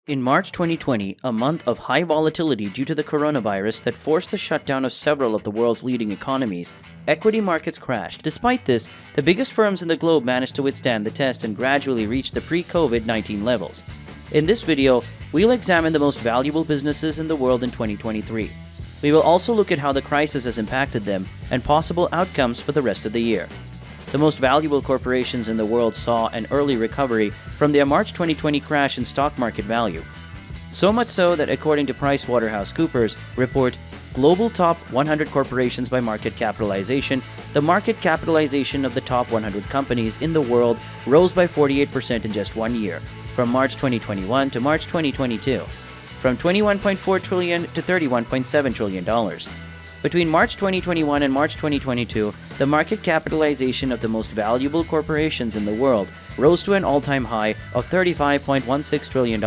In March 2020, a month of high volatility due to the coronavirus that forced the shutdown of several of the world's leading economies, equity markets crashed. Despite this, the biggest firms in the globe managed to withstand the test and gradually reach the pre-COVID-19 levels. In this video, we'll examine the most valuable businesses in the world in 2023. We will also look at how the crisis has impacted them and possible outcomes for the rest of the year. The most valuable corporations in the world saw an early recovery from their March 2020 crash in stock market value. So much so that according to PricewaterhouseCoopers report Global Top 100 Corporations by Market Capitalization, the market capitalization of the top 100 companies in the world rose by 48% in just 1 year, from March 2021 to March 2022, from $21.4 trillion to $31.7 trillion. Between March 2021 and March 2022, the market capitalization of the most valuable corporations in the world rose to an all-time high of $35.16 trillion.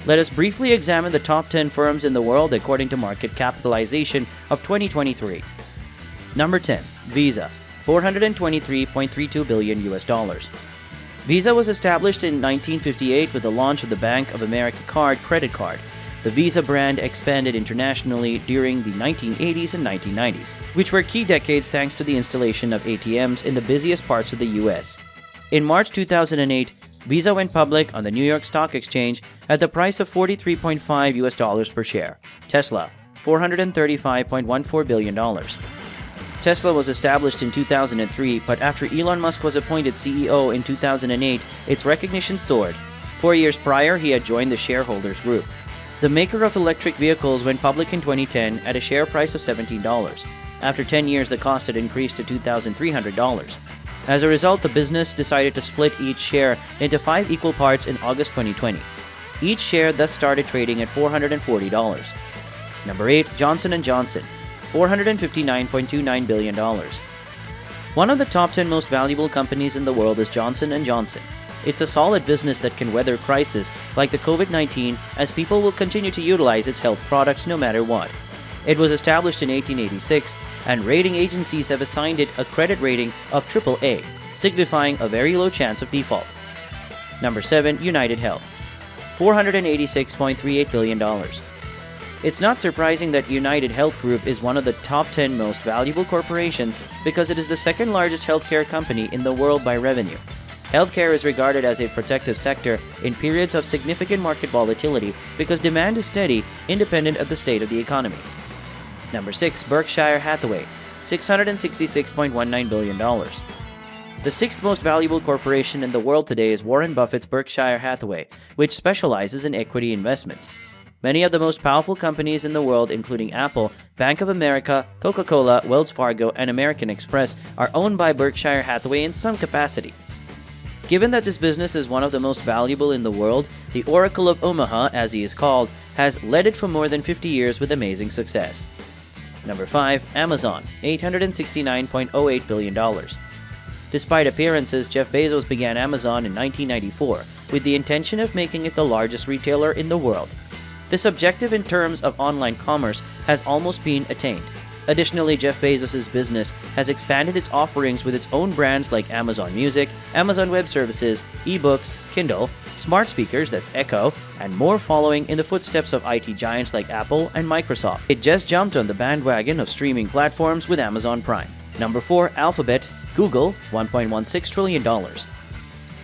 Let us briefly examine the top 10 firms in the world according to market capitalization of 2023. Number 10. Visa, $423.32 billion US. Visa was established in 1958 with the launch of the Bank of America credit card. The Visa brand expanded internationally during the 1980s and 1990s, which were key decades thanks to the installation of ATMs in the busiest parts of the US. In March 2008, Visa went public on the New York Stock Exchange at the price of $43.5 per share. Tesla, $435.14 billion. Tesla was established in 2003, but after Elon Musk was appointed CEO in 2008, its recognition soared. 4 years prior, he had joined the shareholders group. The maker of electric vehicles went public in 2010 at a share price of $17. After 10 years, the cost had increased to $2,300. As a result, the business decided to split each share into 5 equal parts in August 2020. Each share thus started trading at $440. Number 8. Johnson & Johnson, $459.29 billion. One of the top 10 most valuable companies in the world is Johnson & Johnson. It's a solid business that can weather crises like the COVID-19 as people will continue to utilize its health products no matter what. It was established in 1886 and rating agencies have assigned it a credit rating of AAA, signifying a very low chance of default. Number 7. United Health, $486.38 billion. It's not surprising that United Health Group is one of the top 10 most valuable corporations because it is the second largest healthcare company in the world by revenue. Healthcare is regarded as a protective sector in periods of significant market volatility because demand is steady, independent of the state of the economy. Number 6. Berkshire Hathaway, $666.19 billion. The sixth most valuable corporation in the world today is Warren Buffett's Berkshire Hathaway, which specializes in equity investments. Many of the most powerful companies in the world, including Apple, Bank of America, Coca-Cola, Wells Fargo, and American Express, are owned by Berkshire Hathaway in some capacity. Given that this business is one of the most valuable in the world, the Oracle of Omaha, as he is called, has led it for more than 50 years with amazing success. Number 5. Amazon, $869.08 billion. Despite appearances, Jeff Bezos began Amazon in 1994 with the intention of making it the largest retailer in the world. This objective in terms of online commerce has almost been attained. Additionally, Jeff Bezos' business has expanded its offerings with its own brands like Amazon Music, Amazon Web Services, eBooks, Kindle, smart speakers that's Echo, and more following in the footsteps of IT giants like Apple and Microsoft. It just jumped on the bandwagon of streaming platforms with Amazon Prime. Number 4. Alphabet, Google, $1.16 trillion.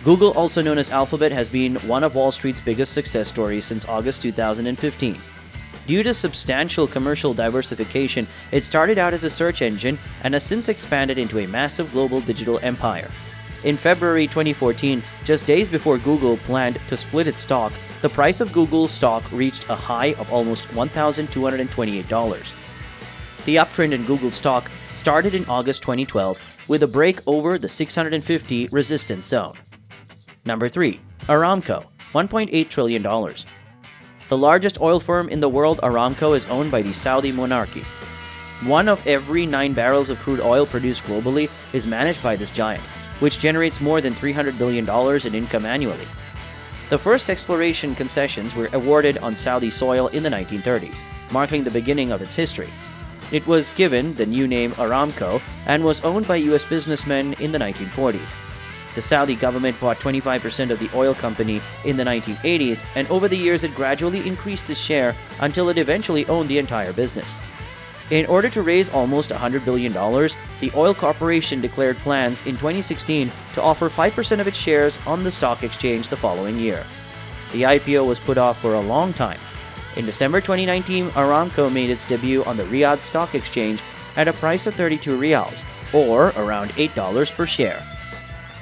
Google, also known as Alphabet, has been one of Wall Street's biggest success stories since August 2015. Due to substantial commercial diversification, it started out as a search engine and has since expanded into a massive global digital empire. In February 2014, just days before Google planned to split its stock, the price of Google stock reached a high of almost $1,228. The uptrend in Google stock started in August 2012 with a break over the 650 resistance zone. Number 3. Aramco, $1.8 trillion. The largest oil firm in the world, Aramco, is owned by the Saudi monarchy. 1 of every 9 barrels of crude oil produced globally is managed by this giant, which generates more than $300 billion in income annually. The first exploration concessions were awarded on Saudi soil in the 1930s, marking the beginning of its history. It was given the new name Aramco and was owned by U.S. businessmen in the 1940s. The Saudi government bought 25% of the oil company in the 1980s, and over the years it gradually increased its share until it eventually owned the entire business. In order to raise almost $100 billion, the oil corporation declared plans in 2016 to offer 5% of its shares on the stock exchange the following year. The IPO was put off for a long time. In December 2019, Aramco made its debut on the Riyadh Stock Exchange at a price of 32 riyals, or around $8 per share.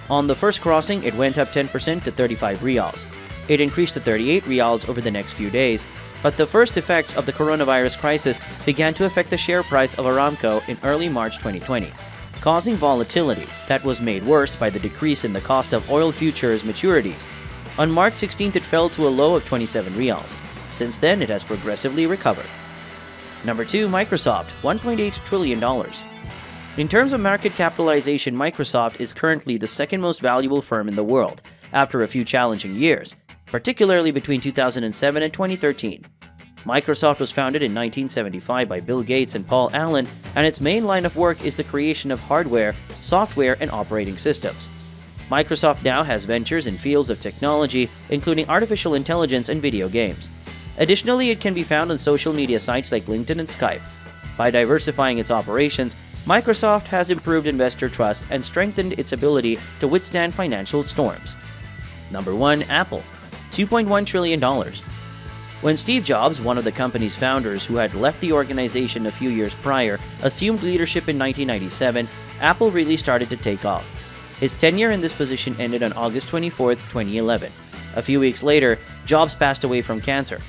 On the first crossing, it went up 10% to 35 riyals. It increased to 38 riyals over the next few days, but the first effects of the coronavirus crisis began to affect the share price of Aramco in early March 2020, causing volatility that was made worse by the decrease in the cost of oil futures maturities. On March 16th, it fell to a low of 27 riyals. Since then, it has progressively recovered. Number 2, Microsoft, $1.8 trillion. In terms of market capitalization, Microsoft is currently the second most valuable firm in the world, after a few challenging years, particularly between 2007 and 2013. Microsoft was founded in 1975 by Bill Gates and Paul Allen, and its main line of work is the creation of hardware, software, and operating systems. Microsoft now has ventures in fields of technology, including artificial intelligence and video games. Additionally, it can be found on social media sites like LinkedIn and Skype. By diversifying its operations, Microsoft has improved investor trust and strengthened its ability to withstand financial storms. Number 1, Apple, $2.1 trillion. When Steve Jobs, one of the company's founders who had left the organization a few years prior, assumed leadership in 1997, Apple really started to take off. His tenure in this position ended on August 24, 2011. A few weeks later, Jobs passed away from cancer.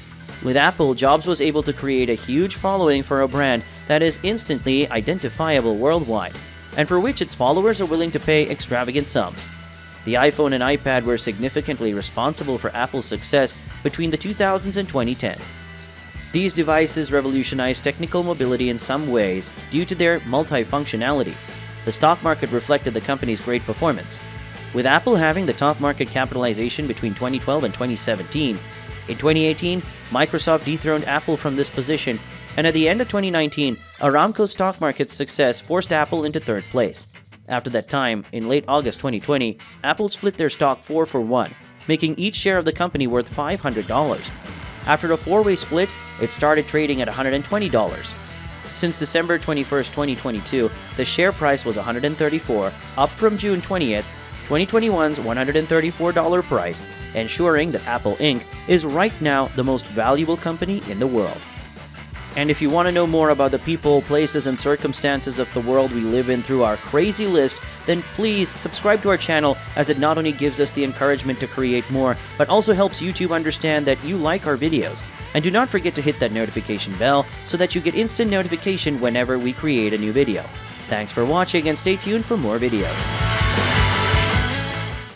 With Apple, Jobs was able to create a huge following for a brand that is instantly identifiable worldwide, and for which its followers are willing to pay extravagant sums. The iPhone and iPad were significantly responsible for Apple's success between the 2000s and 2010. These devices revolutionized technical mobility in some ways due to their multifunctionality. The stock market reflected the company's great performance. With Apple having the top market capitalization between 2012 and 2017, in 2018, Microsoft dethroned Apple from this position, and at the end of 2019, Aramco's stock market success forced Apple into third place. After that time, in late August 2020, Apple split their stock 4-for-1, making each share of the company worth $500. After a four-way split, it started trading at $120. Since December 21, 2022, the share price was $134, up from June 20th, 2021's $134 price, ensuring that Apple Inc. is right now the most valuable company in the world. And if you want to know more about the people, places, and circumstances of the world we live in through our crazy list, then please subscribe to our channel, as it not only gives us the encouragement to create more, but also helps YouTube understand that you like our videos. And do not forget to hit that notification bell so that you get instant notification whenever we create a new video. Thanks for watching, and stay tuned for more videos.